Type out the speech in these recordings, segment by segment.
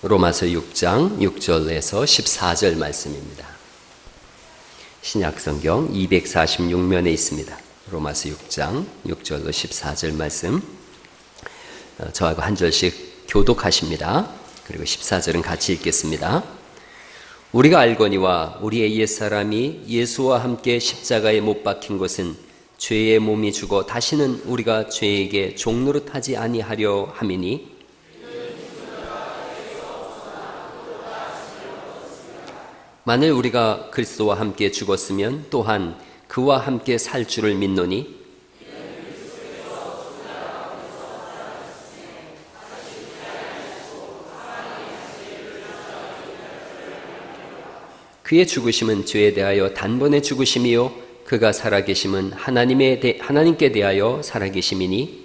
로마서 6장 6절에서 14절 말씀입니다. 신약성경 246면에 있습니다. 로마서 6장 6절로 14절 말씀, 저하고 한 절씩 교독하십니다. 그리고 14절은 같이 읽겠습니다. 우리가 알거니와 우리의 옛사람이 예수와 함께 십자가에 못 박힌 것은 죄의 몸이 죽어 다시는 우리가 죄에게 종노릇하지 아니하려 함이니, 만일 우리가 그리스도와 함께 죽었으면 또한 그와 함께 살 줄을 믿노니, 그의 죽으심은 죄에 대하여 단번에 죽으심이요 그가 살아계심은 하나님께 대하여 살아계심이니,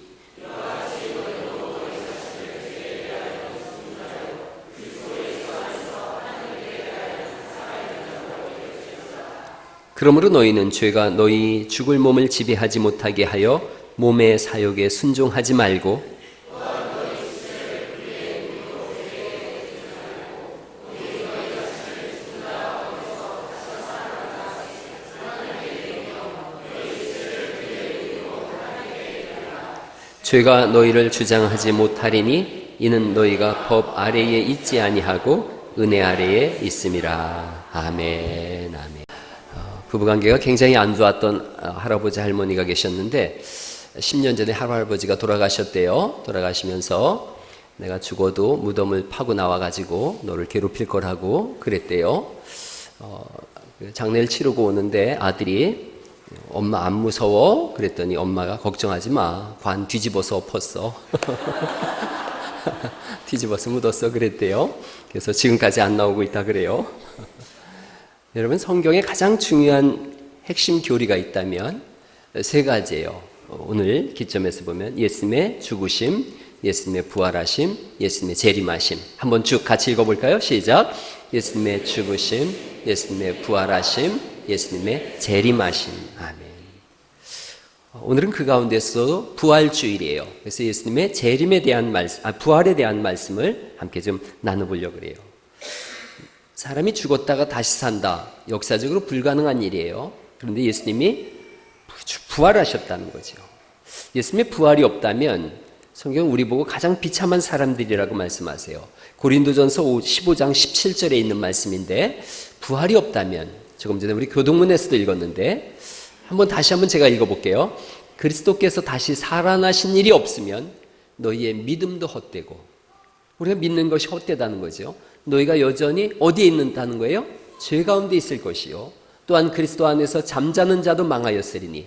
그러므로 너희는 죄가 너희 죽을 몸을 지배하지 못하게 하여 몸의 사욕에 순종하지 말고, 죄가 너희를 주장하지 못하리니 이는 너희가 법 아래에 있지 아니하고 은혜 아래에 있음이라. 아멘. 아멘. 부부관계가 굉장히 안 좋았던 할아버지 할머니가 계셨는데 10년 전에 할아버지가 돌아가셨대요. 돌아가시면서 내가 죽어도 무덤을 파고 나와가지고 너를 괴롭힐 거라고 그랬대요. 장례를 치르고 오는데 아들이 엄마 안 무서워? 그랬더니 엄마가 걱정하지 마. 관 뒤집어서 엎었어. 뒤집어서 묻었어. 그랬대요. 그래서 지금까지 안 나오고 있다 그래요. 여러분, 성경에 가장 중요한 핵심 교리가 있다면 세 가지예요. 오늘 기점에서 보면 예수님의 죽으심, 예수님의 부활하심, 예수님의 재림하심. 한번 쭉 같이 읽어볼까요? 시작. 예수님의 죽으심, 예수님의 부활하심, 예수님의 재림하심. 아멘. 오늘은 그 가운데서 부활주일이에요. 그래서 예수님의 재림에 대한 부활에 대한 말씀을 함께 좀 나눠보려고 그래요. 사람이 죽었다가 다시 산다. 역사적으로 불가능한 일이에요. 그런데 예수님이 부활하셨다는 거죠. 예수님의 부활이 없다면 성경은 우리 보고 가장 비참한 사람들이라고 말씀하세요. 고린도전서 15장 17절에 있는 말씀인데, 부활이 없다면, 조금 전에 우리 교동문에서도 읽었는데 다시 한번 제가 읽어볼게요. 그리스도께서 다시 살아나신 일이 없으면 너희의 믿음도 헛되고, 우리가 믿는 것이 헛되다는 거죠. 너희가 여전히 어디에 있는다는 거예요? 죄 가운데 있을 것이요 또한 그리스도 안에서 잠자는 자도 망하였으리니,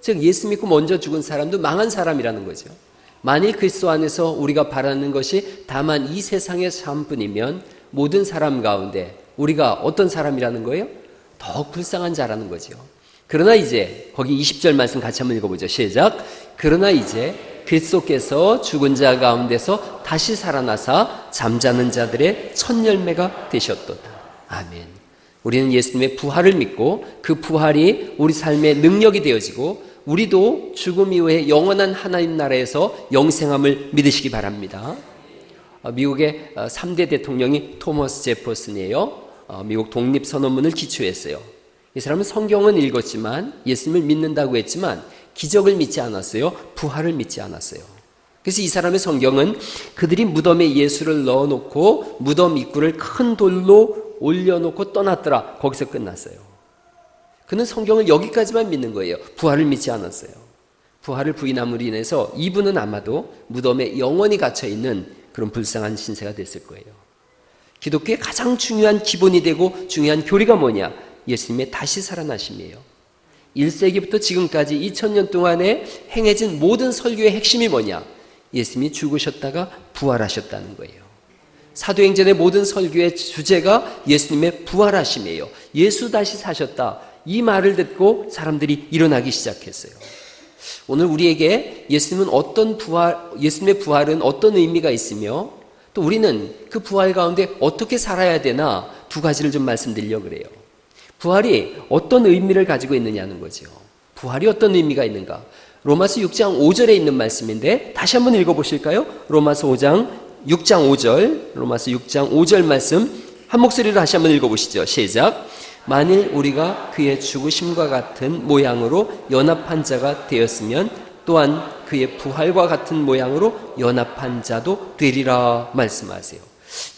즉 예수 믿고 먼저 죽은 사람도 망한 사람이라는 거죠. 만일 그리스도 안에서 우리가 바라는 것이 다만 이 세상의 삶뿐이면 모든 사람 가운데 우리가 어떤 사람이라는 거예요? 더욱 불쌍한 자라는 거죠. 그러나 이제 거기 20절 말씀 같이 한번 읽어보죠. 시작. 그러나 이제 그리스도께서 죽은 자 가운데서 다시 살아나사 잠자는 자들의 첫 열매가 되셨도다. 아멘. 우리는 예수님의 부활을 믿고 그 부활이 우리 삶의 능력이 되어지고 우리도 죽음 이후에 영원한 하나님 나라에서 영생함을 믿으시기 바랍니다. 미국의 3대 대통령이 토머스 제퍼슨이에요. 미국 독립선언문을 기초했어요. 이 사람은 성경은 읽었지만 예수님을 믿는다고 했지만 기적을 믿지 않았어요. 부활을 믿지 않았어요. 그래서 이 사람의 성경은 그들이 무덤에 예수를 넣어놓고 무덤 입구를 큰 돌로 올려놓고 떠났더라. 거기서 끝났어요. 그는 성경을 여기까지만 믿는 거예요. 부활을 믿지 않았어요. 부활을 부인함으로 인해서 이분은 아마도 무덤에 영원히 갇혀있는 그런 불쌍한 신세가 됐을 거예요. 기독교의 가장 중요한 기본이 되고 중요한 교리가 뭐냐? 예수님의 다시 살아나심이에요. 1세기부터 지금까지 2000년 동안에 행해진 모든 설교의 핵심이 뭐냐? 예수님이 죽으셨다가 부활하셨다는 거예요. 사도행전의 모든 설교의 주제가 예수님의 부활하심이에요. 예수 다시 사셨다. 이 말을 듣고 사람들이 일어나기 시작했어요. 오늘 우리에게 예수님의 부활은 어떤 의미가 있으며 또 우리는 그 부활 가운데 어떻게 살아야 되나 두 가지를 좀 말씀드리려고 그래요. 부활이 어떤 의미를 가지고 있느냐는 거죠. 부활이 어떤 의미가 있는가? 로마서 6장 5절에 있는 말씀인데 다시 한번 읽어보실까요? 로마서 5장 6장 5절, 로마서 6장 5절 말씀 한 목소리로 다시 한번 읽어보시죠. 시작. 만일 우리가 그의 죽으심과 같은 모양으로 연합한 자가 되었으면 또한 그의 부활과 같은 모양으로 연합한 자도 되리라 말씀하세요.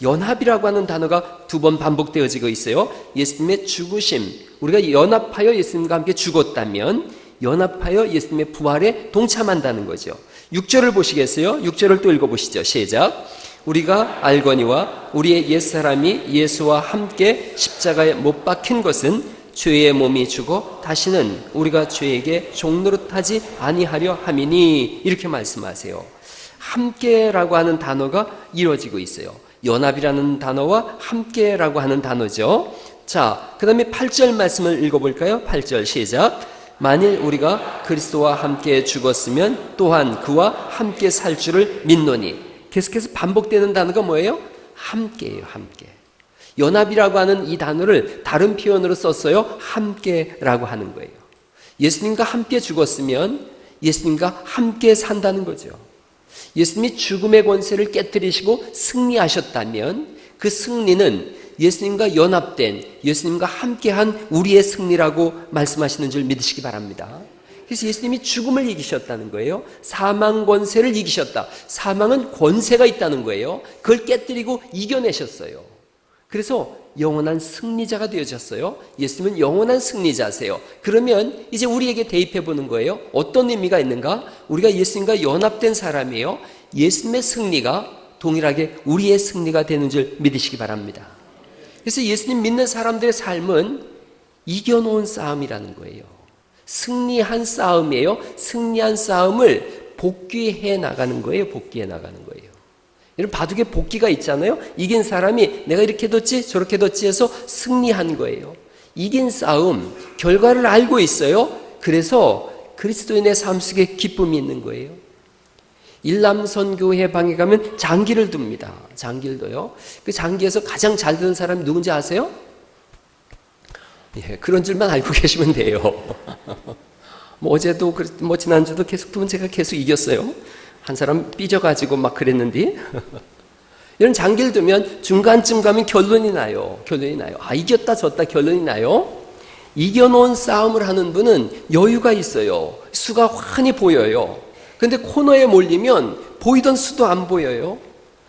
연합이라고 하는 단어가 두 번 반복되어지고 있어요. 예수님의 죽으심, 우리가 연합하여 예수님과 함께 죽었다면 연합하여 예수님의 부활에 동참한다는 거죠. 6절을 보시겠어요? 6절을 또 읽어보시죠. 시작. 우리가 알거니와 우리의 옛사람이 예수와 함께 십자가에 못 박힌 것은 죄의 몸이 죽어 다시는 우리가 죄에게 종노릇하지 아니하려 함이니, 이렇게 말씀하세요. 함께라고 하는 단어가 이루어지고 있어요. 연합이라는 단어와 함께라고 하는 단어죠. 자, 그 다음에 8절 말씀을 읽어볼까요? 8절 시작. 만일 우리가 그리스도와 함께 죽었으면 또한 그와 함께 살 줄을 믿노니. 계속해서 반복되는 단어가 뭐예요? 함께예요. 함께. 연합이라고 하는 이 단어를 다른 표현으로 썼어요. 함께라고 하는 거예요. 예수님과 함께 죽었으면 예수님과 함께 산다는 거죠. 예수님이 죽음의 권세를 깨뜨리시고 승리하셨다면 그 승리는 예수님과 연합된, 예수님과 함께한 우리의 승리라고 말씀하시는 줄 믿으시기 바랍니다. 그래서 예수님이 죽음을 이기셨다는 거예요. 사망 권세를 이기셨다. 사망은 권세가 있다는 거예요. 그걸 깨뜨리고 이겨내셨어요. 그래서 영원한 승리자가 되어졌어요. 예수님은 영원한 승리자세요. 그러면 이제 우리에게 대입해 보는 거예요. 어떤 의미가 있는가? 우리가 예수님과 연합된 사람이에요. 예수님의 승리가 동일하게 우리의 승리가 되는 줄 믿으시기 바랍니다. 그래서 예수님 믿는 사람들의 삶은 이겨놓은 싸움이라는 거예요. 승리한 싸움이에요. 승리한 싸움을 복귀해 나가는 거예요. 복귀해 나가는 거예요. 여러분, 바둑에 복귀가 있잖아요. 이긴 사람이 내가 이렇게 뒀지 저렇게 뒀지 해서 승리한 거예요. 이긴 싸움, 결과를 알고 있어요. 그래서 그리스도인의 삶 속에 기쁨이 있는 거예요. 일남선교회 방에 가면 장기를 둡니다. 장기를 둬요. 그 장기에서 가장 잘 드는 사람이 누군지 아세요? 예, 그런 줄만 알고 계시면 돼요. 뭐 어제도 뭐 지난주도 계속 두면 제가 계속 이겼어요. 한 사람 삐져가지고 막 그랬는데 이런 장기를 두면 중간쯤 가면 결론이 나요. 결론이 나요. 아, 이겼다 졌다 결론이 나요. 이겨놓은 싸움을 하는 분은 여유가 있어요. 수가 환히 보여요. 근데 코너에 몰리면 보이던 수도 안 보여요.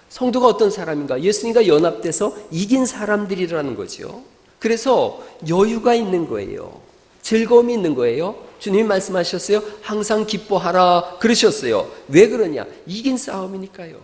성도가 어떤 사람인가? 예수님과 연합돼서 이긴 사람들이라는 거죠. 그래서 여유가 있는 거예요. 즐거움이 있는 거예요. 주님이 말씀하셨어요. 항상 기뻐하라 그러셨어요. 왜 그러냐? 이긴 싸움이니까요.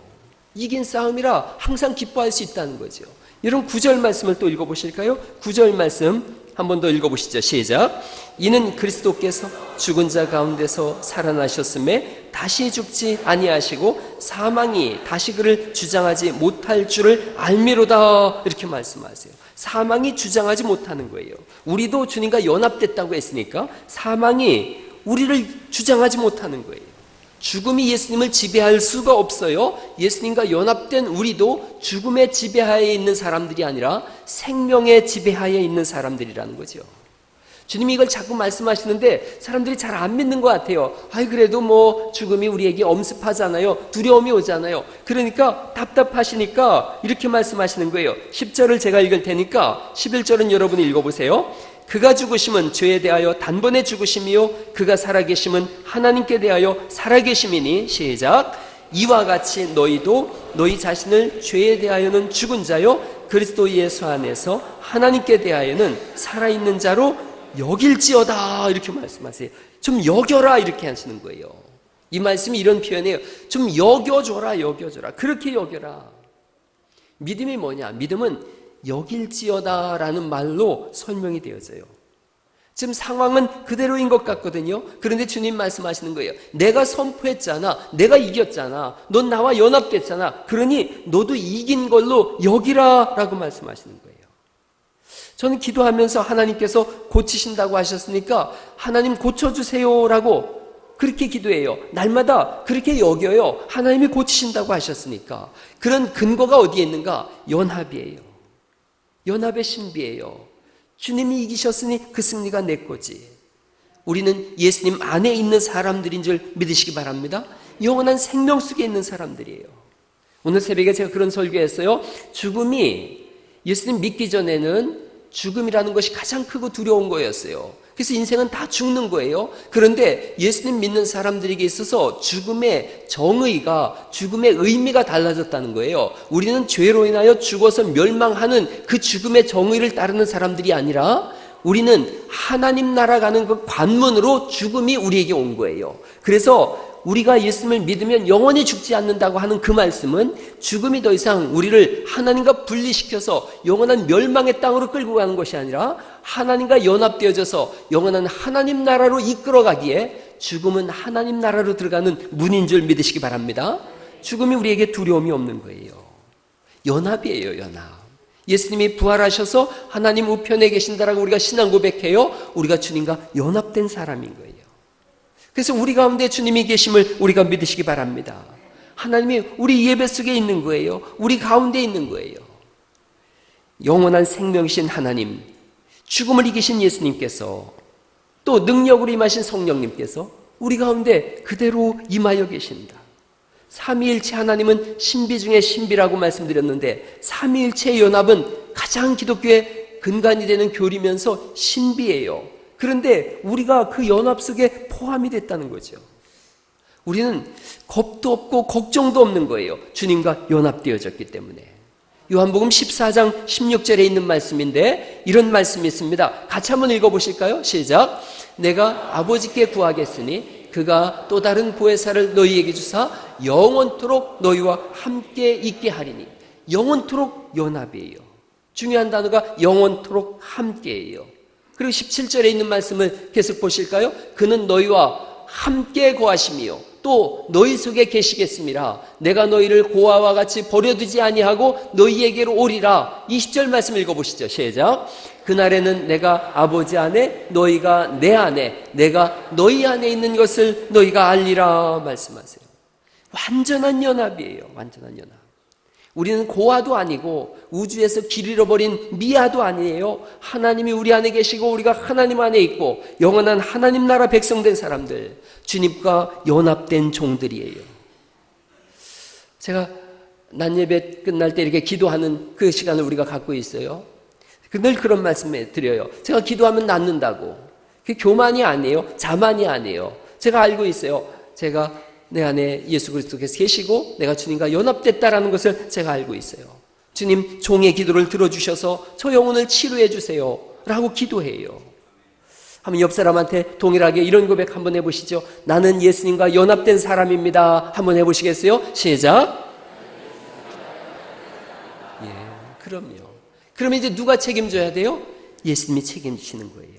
이긴 싸움이라 항상 기뻐할 수 있다는 거죠. 여러분 9절 말씀을 또 읽어보실까요? 9절 말씀 한 번 더 읽어보시죠. 시작. 이는 그리스도께서 죽은 자 가운데서 살아나셨음에 다시 죽지 아니하시고 사망이 다시 그를 주장하지 못할 줄을 알미로다, 이렇게 말씀하세요. 사망이 주장하지 못하는 거예요. 우리도 주님과 연합됐다고 했으니까 사망이 우리를 주장하지 못하는 거예요. 죽음이 예수님을 지배할 수가 없어요. 예수님과 연합된 우리도 죽음의 지배하에 있는 사람들이 아니라 생명의 지배하에 있는 사람들이라는 거죠. 주님이 이걸 자꾸 말씀하시는데 사람들이 잘 안 믿는 것 같아요. 아이, 그래도 뭐 죽음이 우리에게 엄습하잖아요. 두려움이 오잖아요. 그러니까 답답하시니까 이렇게 말씀하시는 거예요. 10절을 제가 읽을 테니까 11절은 여러분이 읽어보세요. 그가 죽으심은 죄에 대하여 단번에 죽으심이요 그가 살아계심은 하나님께 대하여 살아계심이니. 시작. 이와 같이 너희도 너희 자신을 죄에 대하여는 죽은 자요 그리스도 예수 안에서 하나님께 대하여는 살아있는 자로 여길지어다, 이렇게 말씀하세요. 좀 여겨라, 이렇게 하시는 거예요. 이 말씀이 이런 표현이에요. 좀 여겨줘라, 여겨줘라. 그렇게 여겨라. 믿음이 뭐냐? 믿음은 여길지어다라는 말로 설명이 되어져요. 지금 상황은 그대로인 것 같거든요. 그런데 주님 말씀하시는 거예요. 내가 선포했잖아. 내가 이겼잖아. 넌 나와 연합됐잖아. 그러니 너도 이긴 걸로 여기라 라고 말씀하시는 거예요. 저는 기도하면서 하나님께서 고치신다고 하셨으니까 하나님 고쳐주세요 라고 그렇게 기도해요. 날마다 그렇게 여겨요. 하나님이 고치신다고 하셨으니까. 그런 근거가 어디에 있는가? 연합이에요. 연합의 신비예요. 주님이 이기셨으니 그 승리가 내 거지. 우리는 예수님 안에 있는 사람들인 줄 믿으시기 바랍니다. 영원한 생명 속에 있는 사람들이에요. 오늘 새벽에 제가 그런 설교했어요. 죽음이 예수님 믿기 전에는 죽음이라는 것이 가장 크고 두려운 거였어요. 그래서 인생은 다 죽는 거예요. 그런데 예수님 믿는 사람들에게 있어서 죽음의 정의가, 죽음의 의미가 달라졌다는 거예요. 우리는 죄로 인하여 죽어서 멸망하는 그 죽음의 정의를 따르는 사람들이 아니라 우리는 하나님 나라 가는 그 관문으로 죽음이 우리에게 온 거예요. 그래서 우리가 예수님을 믿으면 영원히 죽지 않는다고 하는 그 말씀은 죽음이 더 이상 우리를 하나님과 분리시켜서 영원한 멸망의 땅으로 끌고 가는 것이 아니라 하나님과 연합되어져서 영원한 하나님 나라로 이끌어가기에 죽음은 하나님 나라로 들어가는 문인 줄 믿으시기 바랍니다. 죽음이 우리에게 두려움이 없는 거예요. 연합이에요, 연합. 예수님이 부활하셔서 하나님 우편에 계신다라고 우리가 신앙 고백해요. 우리가 주님과 연합된 사람인 거예요. 그래서 우리 가운데 주님이 계심을 우리가 믿으시기 바랍니다. 하나님이 우리 예배 속에 있는 거예요. 우리 가운데 있는 거예요. 영원한 생명이신 하나님, 죽음을 이기신 예수님께서 또 능력으로 임하신 성령님께서 우리 가운데 그대로 임하여 계신다. 삼위일체 하나님은 신비 중에 신비라고 말씀드렸는데 삼위일체의 연합은 가장 기독교의 근간이 되는 교리면서 신비예요. 그런데 우리가 그 연합 속에 포함이 됐다는 거죠. 우리는 겁도 없고 걱정도 없는 거예요. 주님과 연합되어졌기 때문에. 요한복음 14장 16절에 있는 말씀인데 이런 말씀이 있습니다. 같이 한번 읽어보실까요? 시작. 내가 아버지께 구하겠으니 그가 또 다른 보혜사를 너희에게 주사 영원토록 너희와 함께 있게 하리니. 영원토록 연합이에요. 중요한 단어가 영원토록 함께예요. 그리고 17절에 있는 말씀을 계속 보실까요? 그는 너희와 함께 거하시며 또 너희 속에 계시겠습니다. 내가 너희를 고아와 같이 버려두지 아니하고 너희에게로 오리라. 20절 말씀 읽어보시죠. 시작. 그날에는 내가 아버지 안에 너희가 내 안에 내가 너희 안에 있는 것을 너희가 알리라 말씀하세요. 완전한 연합이에요. 완전한 연합. 우리는 고아도 아니고 우주에서 길 잃어버린 미아도 아니에요. 하나님이 우리 안에 계시고 우리가 하나님 안에 있고 영원한 하나님 나라 백성된 사람들, 주님과 연합된 종들이에요. 제가 낮예배 끝날 때 이렇게 기도하는 그 시간을 우리가 갖고 있어요. 늘 그런 말씀을 드려요. 제가 기도하면 낫는다고. 그게 교만이 아니에요. 자만이 아니에요. 제가 알고 있어요. 제가 내 안에 예수 그리스도께서 계시고 내가 주님과 연합됐다라는 것을 제가 알고 있어요. 주님 종의 기도를 들어주셔서 저 영혼을 치료해 주세요 라고 기도해요. 한번 옆 사람한테 동일하게 이런 고백 한번 해보시죠. 나는 예수님과 연합된 사람입니다. 한번 해보시겠어요? 시작. 예, 그럼요. 그러면 이제 누가 책임져야 돼요? 예수님이 책임지시는 거예요.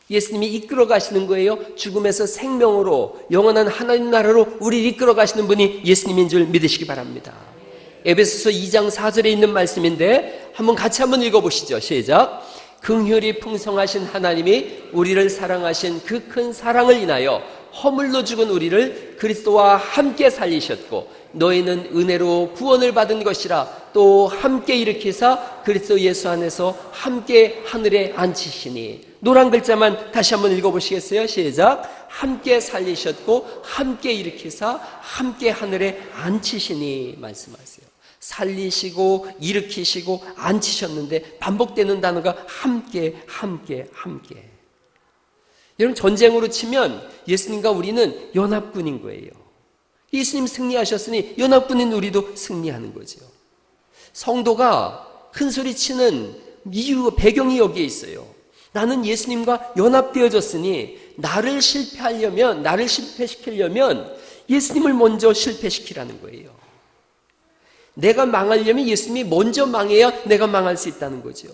예수님이 이끌어 가시는 거예요. 죽음에서 생명으로 영원한 하나님 나라로 우리를 이끌어 가시는 분이 예수님인 줄 믿으시기 바랍니다. 에베소서 2장 4절에 있는 말씀인데 한번 같이 한번 읽어보시죠. 시작. 긍휼이 풍성하신 하나님이 우리를 사랑하신 그 큰 사랑을 인하여 허물로 죽은 우리를 그리스도와 함께 살리셨고 너희는 은혜로 구원을 받은 것이라 또 함께 일으키사 그리스도 예수 안에서 함께 하늘에 앉히시니. 노란 글자만 다시 한번 읽어보시겠어요? 시작. 함께 살리셨고 함께 일으키사 함께 하늘에 앉히시니 말씀하세요. 살리시고 일으키시고 앉히셨는데 반복되는 단어가 함께. 여러분 전쟁으로 치면 예수님과 우리는 연합군인 거예요. 예수님 승리하셨으니 연합군인 우리도 승리하는 거죠. 성도가 큰 소리 치는 이유, 배경이 여기에 있어요. 나는 예수님과 연합되어졌으니 나를 실패시키려면 예수님을 먼저 실패시키라는 거예요. 내가 망하려면 예수님이 먼저 망해야 내가 망할 수 있다는 거죠.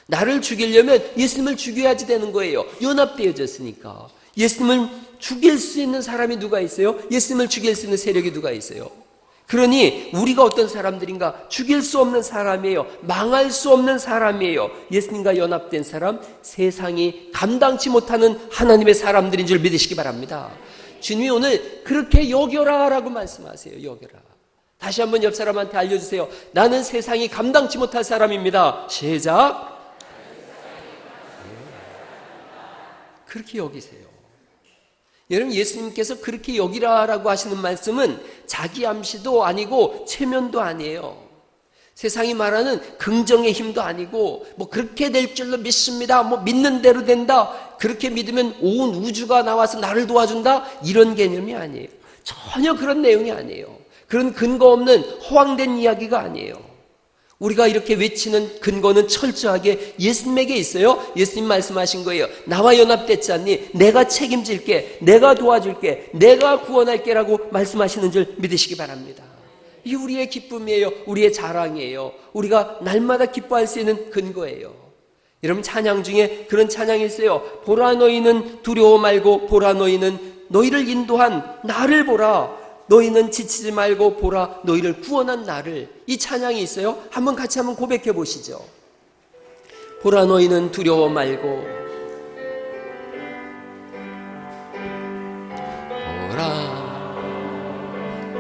나를 죽이려면 예수님을 죽여야지 되는 거예요. 연합되어졌으니까. 예수님을 죽일 수 있는 사람이 누가 있어요? 예수님을 죽일 수 있는 세력이 누가 있어요? 그러니 우리가 어떤 사람들인가? 죽일 수 없는 사람이에요. 망할 수 없는 사람이에요. 예수님과 연합된 사람, 세상이 감당치 못하는 하나님의 사람들인 줄 믿으시기 바랍니다. 주님이 오늘 그렇게 여겨라 라고 말씀하세요. 여겨라. 다시 한번 옆 사람한테 알려주세요. 나는 세상이 감당치 못할 사람입니다. 시작. 그렇게 여기세요. 여러분, 예수님께서 그렇게 여기라라고 하시는 말씀은 자기 암시도 아니고 최면도 아니에요. 세상이 말하는 긍정의 힘도 아니고 뭐 그렇게 될 줄로 믿습니다, 뭐 믿는 대로 된다, 그렇게 믿으면 온 우주가 나와서 나를 도와준다, 이런 개념이 아니에요. 전혀 그런 내용이 아니에요. 그런 근거 없는 허황된 이야기가 아니에요. 우리가 이렇게 외치는 근거는 철저하게 예수님에게 있어요. 예수님 말씀하신 거예요. 나와 연합됐지 않니? 내가 책임질게, 내가 도와줄게, 내가 구원할게 라고 말씀하시는 줄 믿으시기 바랍니다. 이게 우리의 기쁨이에요. 우리의 자랑이에요. 우리가 날마다 기뻐할 수 있는 근거예요. 여러분, 찬양 중에 그런 찬양이 있어요. 보라, 너희는 두려워 말고, 보라, 너희는 너희를 인도한 나를 보라. 너희는 지치지 말고 보라, 너희를 구원한 나를. 이 찬양이 있어요. 한번 같이 한번 고백해 보시죠. 보라, 너희는 두려워 말고, 보라,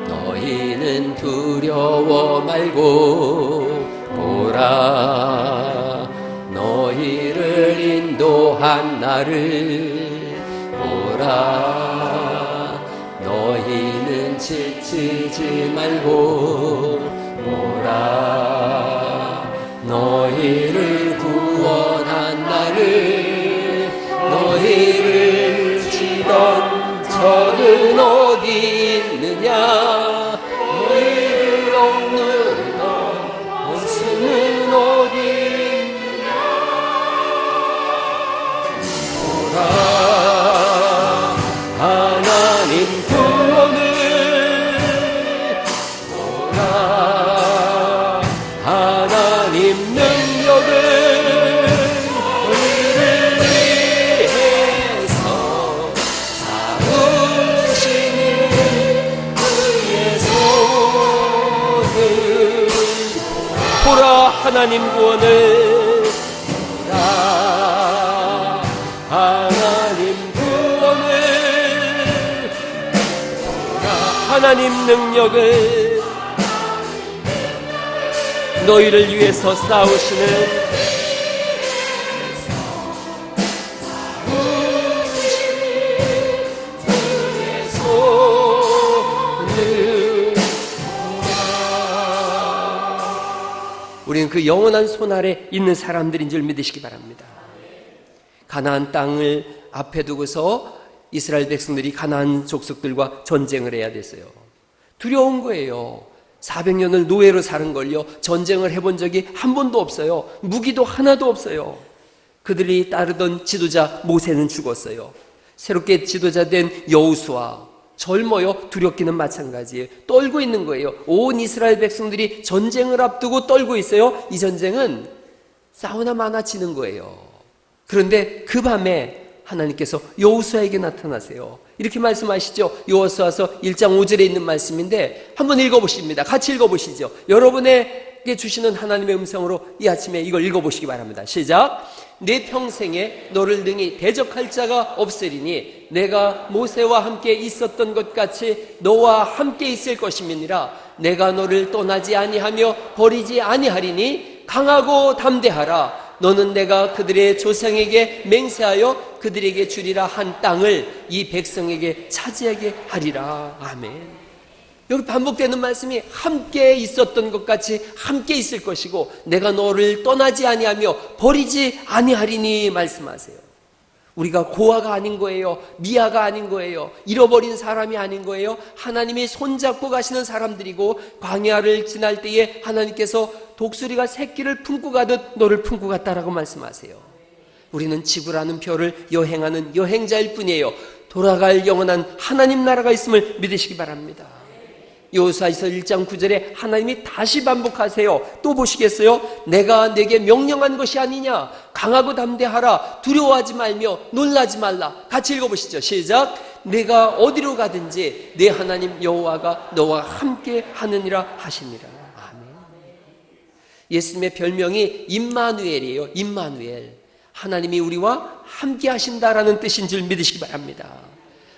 너희는 두려워 말고, 보라, 너희를 인도한 나를 보라, 너희는 지치지 말고 보라, 너희를 구원한 나를. 너희를 치던 적은 어디 있느냐, 너희를 억누르던 원수는 어디 있느냐. 보라, 하나님 구원을 보라, 하나님 능력을 우리를 위해서 사으시는 그의 손을. 보라, 하나님 구원을 보라, 하나님 구원을, 하나님 능력을 너희를 위해서 싸우시는 그의 손을. 우리는 그 영원한 손 아래 있는 사람들인 줄 믿으시기 바랍니다. 가나안 땅을 앞에 두고서 이스라엘 백성들이 가나안 족속들과 전쟁을 해야 됐어요. 두려운 거예요. 400년을 노예로 사는 걸요, 전쟁을 해본 적이 한 번도 없어요. 무기도 하나도 없어요. 그들이 따르던 지도자 모세는 죽었어요. 새롭게 지도자 된 여호수아, 젊어요. 두렵기는 마찬가지예요. 떨고 있는 거예요. 온 이스라엘 백성들이 전쟁을 앞두고 떨고 있어요. 이 전쟁은 싸우나 마나 지는 거예요. 그런데 그 밤에 하나님께서 여호수아에게 나타나세요. 이렇게 말씀하시죠. 여호수아서 1장 5절에 있는 말씀인데 한번 읽어보십니다. 같이 읽어보시죠. 여러분에게 주시는 하나님의 음성으로 이 아침에 이걸 읽어보시기 바랍니다. 시작. 내 평생에 너를 능히 대적할 자가 없으리니 내가 모세와 함께 있었던 것 같이 너와 함께 있을 것임이니라. 내가 너를 떠나지 아니하며 버리지 아니하리니 강하고 담대하라. 너는 내가 그들의 조상에게 맹세하여 그들에게 주리라 한 땅을 이 백성에게 차지하게 하리라. 아멘. 여기 반복되는 말씀이 함께 있었던 것 같이 함께 있을 것이고 내가 너를 떠나지 아니하며 버리지 아니하리니 말씀하세요. 우리가 고아가 아닌 거예요. 미아가 아닌 거예요. 잃어버린 사람이 아닌 거예요. 하나님이 손잡고 가시는 사람들이고 광야를 지날 때에 하나님께서 독수리가 새끼를 품고 가듯 너를 품고 갔다라고 말씀하세요. 우리는 지구라는 별을 여행하는 여행자일 뿐이에요. 돌아갈 영원한 하나님 나라가 있음을 믿으시기 바랍니다. 여호수아서 1장 9절에 하나님이 다시 반복하세요. 또 보시겠어요? 내가 내게 명령한 것이 아니냐. 강하고 담대하라. 두려워하지 말며 놀라지 말라. 같이 읽어보시죠. 시작. 내가 어디로 가든지 내 하나님 여호와가 너와 함께 하느니라 하시니라. 아멘. 예수님의 별명이 임마누엘이에요. 임마누엘. 하나님이 우리와 함께 하신다라는 뜻인 줄 믿으시기 바랍니다.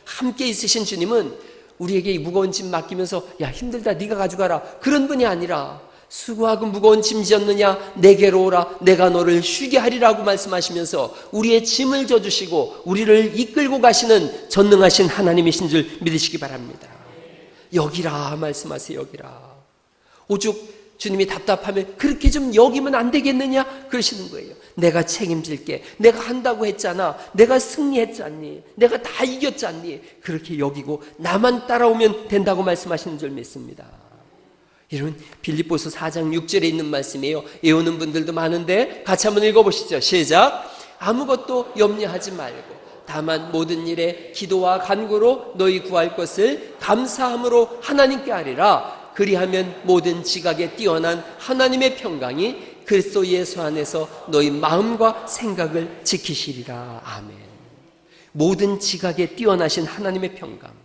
함께 있으신 주님은 우리에게 이 무거운 짐 맡기면서 야 힘들다 네가 가져가라 그런 분이 아니라 수고하고 무거운 짐 지었느냐? 내게로 오라. 내가 너를 쉬게 하리라고 말씀하시면서 우리의 짐을 져주시고 우리를 이끌고 가시는 전능하신 하나님이신 줄 믿으시기 바랍니다. 여기라 말씀하세요. 여기라. 오죽 주님이 답답하면 그렇게 좀 여기면 안 되겠느냐? 그러시는 거예요. 내가 책임질게. 내가 한다고 했잖아. 내가 승리했잖니. 내가 다 이겼잖니. 그렇게 여기고 나만 따라오면 된다고 말씀하시는 줄 믿습니다. 이런 빌립보서 4장 6절에 있는 말씀이에요. 외우는 분들도 많은데 같이 한번 읽어보시죠. 시작. 아무것도 염려하지 말고 다만 모든 일에 기도와 간구로 너희 구할 것을 감사함으로 하나님께 아뢰라. 그리하면 모든 지각에 뛰어난 하나님의 평강이 그리스도 예수 안에서 너희 마음과 생각을 지키시리라. 아멘. 모든 지각에 뛰어나신 하나님의 평강.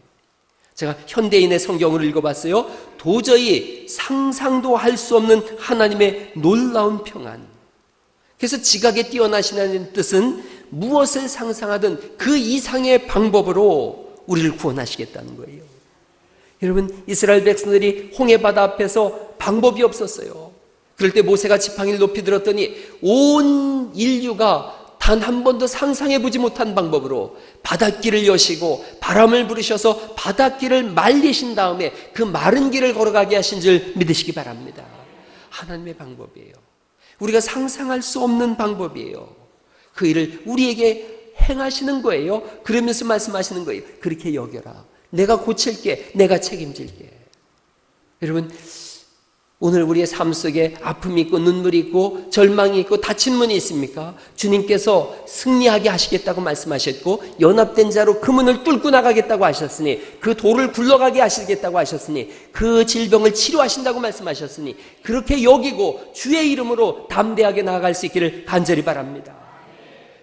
제가 현대인의 성경을 읽어봤어요. 도저히 상상도 할 수 없는 하나님의 놀라운 평안. 그래서 지각에 뛰어나시다는 뜻은 무엇을 상상하든 그 이상의 방법으로 우리를 구원하시겠다는 거예요. 여러분, 이스라엘 백성들이 홍해바다 앞에서 방법이 없었어요. 그럴 때 모세가 지팡이를 높이 들었더니 온 인류가 단 한 번도 상상해보지 못한 방법으로 바닷길을 여시고 바람을 부르셔서 바닷길을 말리신 다음에 그 마른 길을 걸어가게 하신 줄 믿으시기 바랍니다. 하나님의 방법이에요. 우리가 상상할 수 없는 방법이에요. 그 일을 우리에게 행하시는 거예요. 그러면서 말씀하시는 거예요. 그렇게 여겨라. 내가 고칠게. 내가 책임질게. 여러분, 오늘 우리의 삶 속에 아픔이 있고 눈물이 있고 절망이 있고 다친 문이 있습니까? 주님께서 승리하게 하시겠다고 말씀하셨고 연합된 자로 그 문을 뚫고 나가겠다고 하셨으니 그 돌을 굴러가게 하시겠다고 하셨으니 그 질병을 치료하신다고 말씀하셨으니 그렇게 여기고 주의 이름으로 담대하게 나아갈 수 있기를 간절히 바랍니다.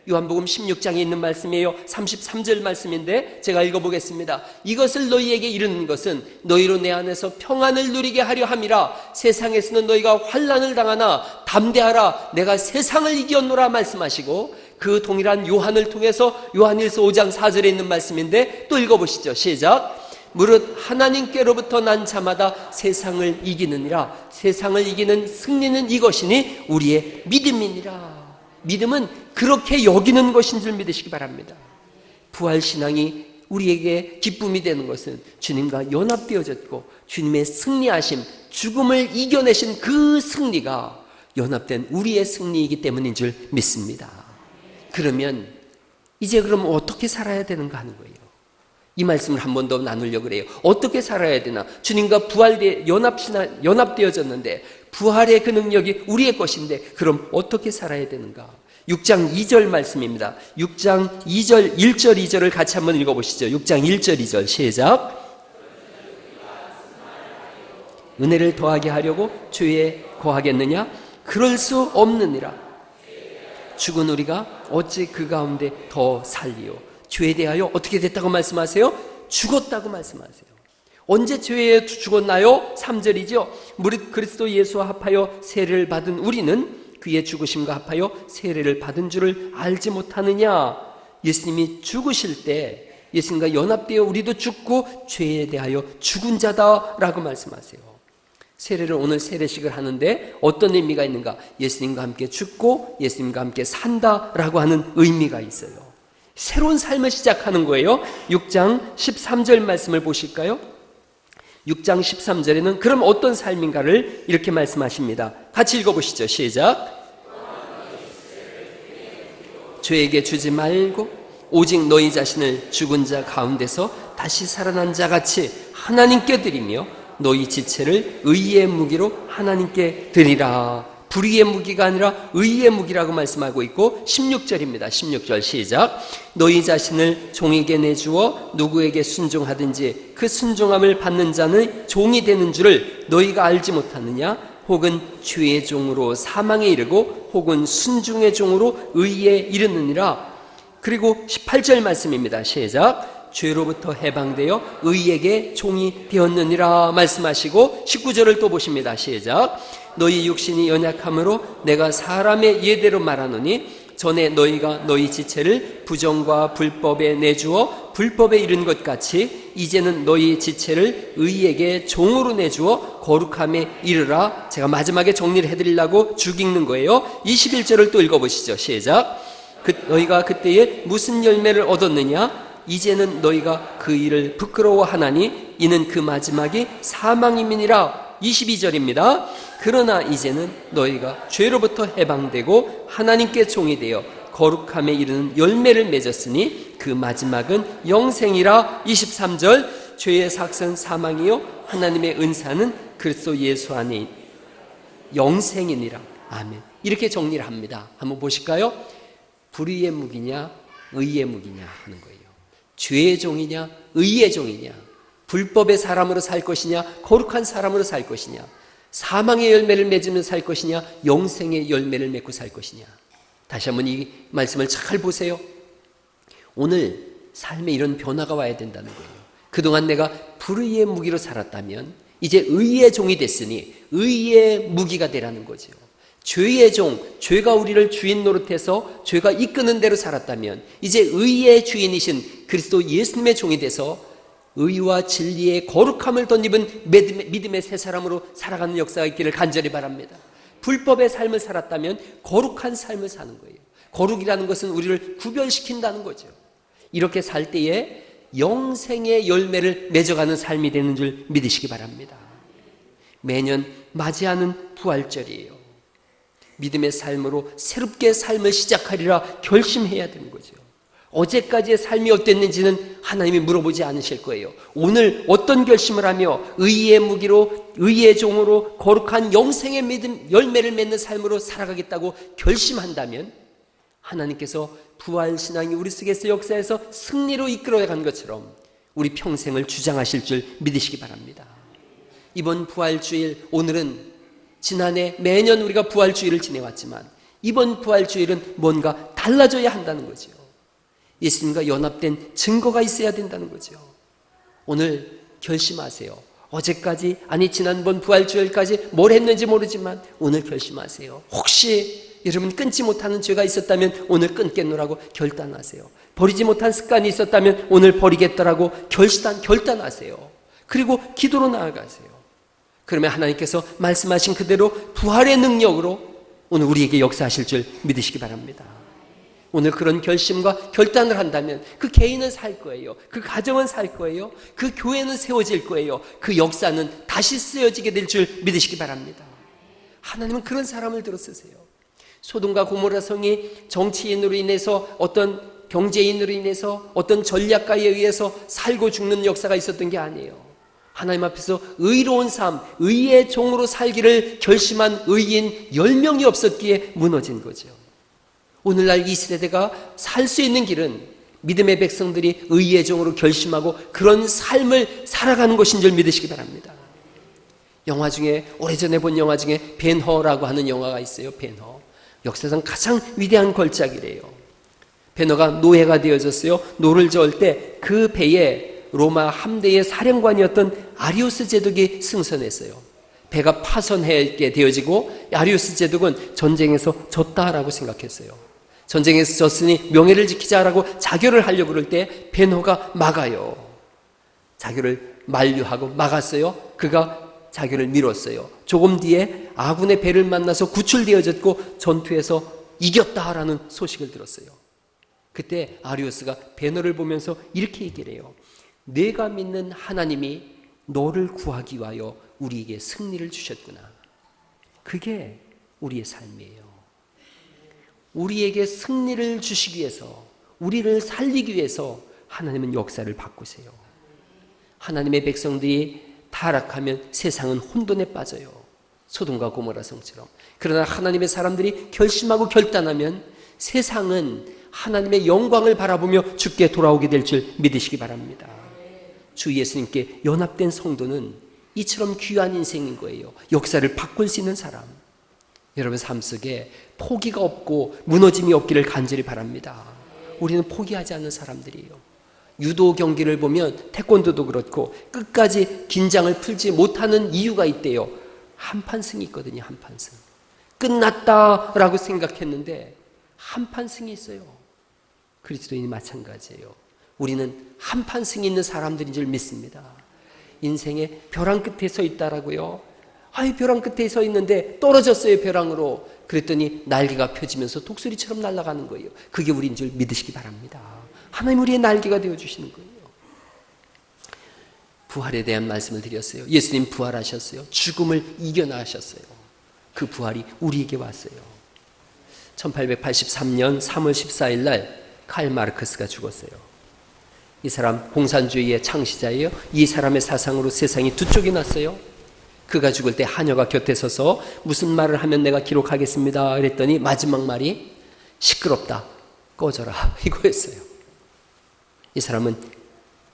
요한복음 16장에 있는 말씀이에요. 33절 말씀인데 제가 읽어보겠습니다. 이것을 너희에게 이르는 것은 너희로 내 안에서 평안을 누리게 하려 함이라. 세상에서는 너희가 환난을 당하나 담대하라. 내가 세상을 이겼노라 말씀하시고 그 동일한 요한을 통해서 요한일서 5장 4절에 있는 말씀인데 또 읽어보시죠. 시작. 무릇 하나님께로부터 난 자마다 세상을 이기느니라. 세상을 이기는 승리는 이것이니 우리의 믿음이니라. 믿음은 그렇게 여기는 것인 줄 믿으시기 바랍니다. 부활신앙이 우리에게 기쁨이 되는 것은 주님과 연합되어졌고 주님의 승리하심, 죽음을 이겨내신 그 승리가 연합된 우리의 승리이기 때문인 줄 믿습니다. 그러면 이제 그럼 어떻게 살아야 되는가 하는 거예요. 이 말씀을 한 번 더 나누려고 그래요. 어떻게 살아야 되나? 주님과 연합되어졌는데 부활의 그 능력이 우리의 것인데 그럼 어떻게 살아야 되는가? 6장 2절 말씀입니다. 6장 2절, 1절, 2절을 같이 한번 읽어보시죠. 6장 1절, 2절 시작. 은혜를 더하게 하려고 죄에 거하겠느냐? 그럴 수 없느니라. 죽은 우리가 어찌 그 가운데 더 살리요? 죄에 대하여 어떻게 됐다고 말씀하세요? 죽었다고 말씀하세요. 언제 죄에 죽었나요? 3절이죠. 무릇 그리스도 예수와 합하여 세례를 받은 우리는 그의 죽으심과 합하여 세례를 받은 줄을 알지 못하느냐? 예수님이 죽으실 때 예수님과 연합되어 우리도 죽고 죄에 대하여 죽은 자다라고 말씀하세요. 세례를 오늘 세례식을 하는데 어떤 의미가 있는가? 예수님과 함께 죽고 예수님과 함께 산다라고 하는 의미가 있어요. 새로운 삶을 시작하는 거예요. 6장 13절 말씀을 보실까요? 6장 13절에는 그럼 어떤 삶인가를 이렇게 말씀하십니다. 같이 읽어보시죠. 시작. 죄에게 주지 말고 오직 너희 자신을 죽은 자 가운데서 다시 살아난 자같이 하나님께 드리며 너희 지체를 의의 무기로 하나님께 드리라. 불의의 무기가 아니라 의의 무기라고 말씀하고 있고 16절입니다. 16절 시작. 너희 자신을 종에게 내주어 누구에게 순종하든지 그 순종함을 받는 자는 종이 되는 줄을 너희가 알지 못하느냐? 혹은 죄의 종으로 사망에 이르고 혹은 순종의 종으로 의에 이르느니라. 그리고 18절 말씀입니다. 시작. 죄로부터 해방되어 의에게 종이 되었느니라 말씀하시고 19절을 또 보십니다. 시작. 너희 육신이 연약함으로 내가 사람의 예대로 말하노니 전에 너희가 너희 지체를 부정과 불법에 내주어 불법에 이른 것 같이 이제는 너희 지체를 의에게 종으로 내주어 거룩함에 이르라. 제가 마지막에 정리를 해드리려고 쭉 읽는 거예요. 21절을 또 읽어보시죠. 시작. 너희가 그때에 무슨 열매를 얻었느냐? 이제는 너희가 그 일을 부끄러워하나니 이는 그 마지막이 사망임이니라. 22절입니다. 그러나 이제는 너희가 죄로부터 해방되고 하나님께 종이 되어 거룩함에 이르는 열매를 맺었으니 그 마지막은 영생이라. 23절. 죄의 삭은 사망이요 하나님의 은사는 그리스도 예수 안에 영생이니라. 아멘. 이렇게 정리를 합니다. 한번 보실까요? 불의의 무기냐 의의 무기냐 하는 거예요. 죄의 종이냐 의의 종이냐, 불법의 사람으로 살 것이냐 거룩한 사람으로 살 것이냐, 사망의 열매를 맺으면서 살 것이냐 영생의 열매를 맺고 살 것이냐. 다시 한번 이 말씀을 잘 보세요. 오늘 삶에 이런 변화가 와야 된다는 거예요. 그동안 내가 불의의 무기로 살았다면 이제 의의 종이 됐으니 의의 무기가 되라는 거죠. 죄의 종, 죄가 우리를 주인 노릇해서 죄가 이끄는 대로 살았다면 이제 의의 주인이신 그리스도 예수님의 종이 돼서 의와 진리의 거룩함을 덧입은 믿음의 새 사람으로 살아가는 역사가 있기를 간절히 바랍니다. 불법의 삶을 살았다면 거룩한 삶을 사는 거예요. 거룩이라는 것은 우리를 구별시킨다는 거죠. 이렇게 살 때에 영생의 열매를 맺어가는 삶이 되는 줄 믿으시기 바랍니다. 매년 맞이하는 부활절이에요. 믿음의 삶으로 새롭게 삶을 시작하리라 결심해야 되는 거죠. 어제까지의 삶이 어땠는지는 하나님이 물어보지 않으실 거예요. 오늘 어떤 결심을 하며 의의 무기로, 의의 종으로 거룩한 영생의 믿음 열매를 맺는 삶으로 살아가겠다고 결심한다면 하나님께서 부활신앙이 우리 속에서 역사에서 승리로 이끌어간 것처럼 우리 평생을 주장하실 줄 믿으시기 바랍니다. 이번 부활주일, 오늘은 지난해 매년 우리가 부활주일을 지내왔지만 이번 부활주일은 뭔가 달라져야 한다는 거죠. 예수님과 연합된 증거가 있어야 된다는 거죠. 오늘 결심하세요. 어제까지, 아니 지난번 부활주일까지 뭘 했는지 모르지만 오늘 결심하세요. 혹시 여러분 끊지 못하는 죄가 있었다면 오늘 끊겠노라고 결단하세요. 버리지 못한 습관이 있었다면 오늘 버리겠다라고 결단하세요. 그리고 기도로 나아가세요. 그러면 하나님께서 말씀하신 그대로 부활의 능력으로 오늘 우리에게 역사하실 줄 믿으시기 바랍니다. 오늘 그런 결심과 결단을 한다면 그 개인은 살 거예요. 그 가정은 살 거예요. 그 교회는 세워질 거예요. 그 역사는 다시 쓰여지게 될 줄 믿으시기 바랍니다. 하나님은 그런 사람을 들어 쓰세요. 소돔과 고모라 성이 정치인으로 인해서, 어떤 경제인으로 인해서, 어떤 전략가에 의해서 살고 죽는 역사가 있었던 게 아니에요. 하나님 앞에서 의로운 삶, 의의 종으로 살기를 결심한 의인 10명이 없었기에 무너진 거죠. 오늘날 이 시대가 살 수 있는 길은 믿음의 백성들이 의의 종으로 결심하고 그런 삶을 살아가는 것인 줄 믿으시기 바랍니다. 영화 중에, 오래전에 본 영화 중에 벤허라고 하는 영화가 있어요. 벤허. 역사상 가장 위대한 걸작이래요. 벤허가 노예가 되어졌어요. 노를 저을 때 그 배에 로마 함대의 사령관이었던 아리우스 제독이 승선했어요. 배가 파손하게 되어지고 아리우스 제독은 전쟁에서 졌다라고 생각했어요. 전쟁에서 졌으니 명예를 지키자라고 자결을 하려고 그럴 때 벤허가 막아요. 자결을 만류하고 막았어요. 그가 자결을 미뤘어요. 조금 뒤에 아군의 배를 만나서 구출되어졌고 전투에서 이겼다라는 소식을 들었어요. 그때 아리우스가 벤허를 보면서 이렇게 얘기를 해요. 내가 믿는 하나님이 너를 구하기 위하여 우리에게 승리를 주셨구나. 그게 우리의 삶이에요. 우리에게 승리를 주시기 위해서, 우리를 살리기 위해서 하나님은 역사를 바꾸세요. 하나님의 백성들이 타락하면 세상은 혼돈에 빠져요. 소돔과 고모라 성처럼. 그러나 하나님의 사람들이 결심하고 결단하면 세상은 하나님의 영광을 바라보며 주께 돌아오게 될 줄 믿으시기 바랍니다. 주 예수님께 연합된 성도는 이처럼 귀한 인생인 거예요. 역사를 바꿀 수 있는 사람. 여러분 삶 속에 포기가 없고 무너짐이 없기를 간절히 바랍니다. 우리는 포기하지 않는 사람들이에요. 유도 경기를 보면 태권도도 그렇고 끝까지 긴장을 풀지 못하는 이유가 있대요. 한판승이 있거든요. 한판승. 끝났다라고 생각했는데 한판승이 있어요. 그리스도인이 마찬가지예요. 우리는 한판 승이 있는 사람들인 줄 믿습니다. 인생의 벼랑 끝에 서 있다라고요. 벼랑 끝에 서 있는데 떨어졌어요, 벼랑으로. 그랬더니 날개가 펴지면서 독수리처럼 날아가는 거예요. 그게 우리인 줄 믿으시기 바랍니다. 하나님 우리의 날개가 되어주시는 거예요. 부활에 대한 말씀을 드렸어요. 예수님 부활하셨어요. 죽음을 이겨나가셨어요. 그 부활이 우리에게 왔어요. 1883년 3월 14일 날 칼 마르크스가 죽었어요. 이 사람 공산주의의 창시자예요. 이 사람의 사상으로 세상이 두 쪽이 났어요. 그가 죽을 때 하녀가 곁에 서서 무슨 말을 하면 내가 기록하겠습니다 그랬더니 마지막 말이 시끄럽다, 꺼져라, 이거였어요. 이 사람은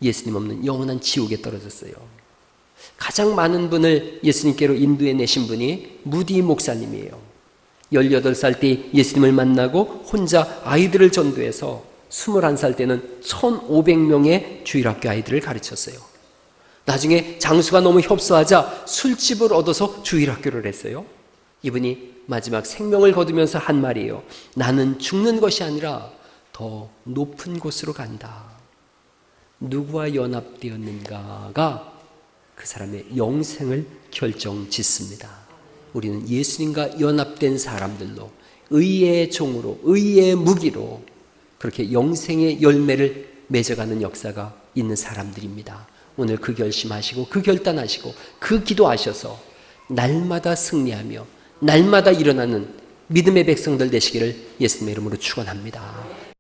예수님 없는 영원한 지옥에 떨어졌어요. 가장 많은 분을 예수님께로 인도해 내신 분이 무디 목사님이에요. 18살 때 예수님을 만나고 혼자 아이들을 전도해서 21살 때는 1,500명의 주일학교 아이들을 가르쳤어요. 나중에 장수가 너무 협소하자 술집을 얻어서 주일학교를 했어요. 이분이 마지막 생명을 거두면서 한 말이에요. 나는 죽는 것이 아니라 더 높은 곳으로 간다. 누구와 연합되었는가가 그 사람의 영생을 결정짓습니다. 우리는 예수님과 연합된 사람들로, 의의 종으로, 의의 무기로 그렇게 영생의 열매를 맺어가는 역사가 있는 사람들입니다. 오늘 그 결심하시고 그 결단하시고 그 기도하셔서 날마다 승리하며 날마다 일어나는 믿음의 백성들 되시기를 예수님의 이름으로 축원합니다.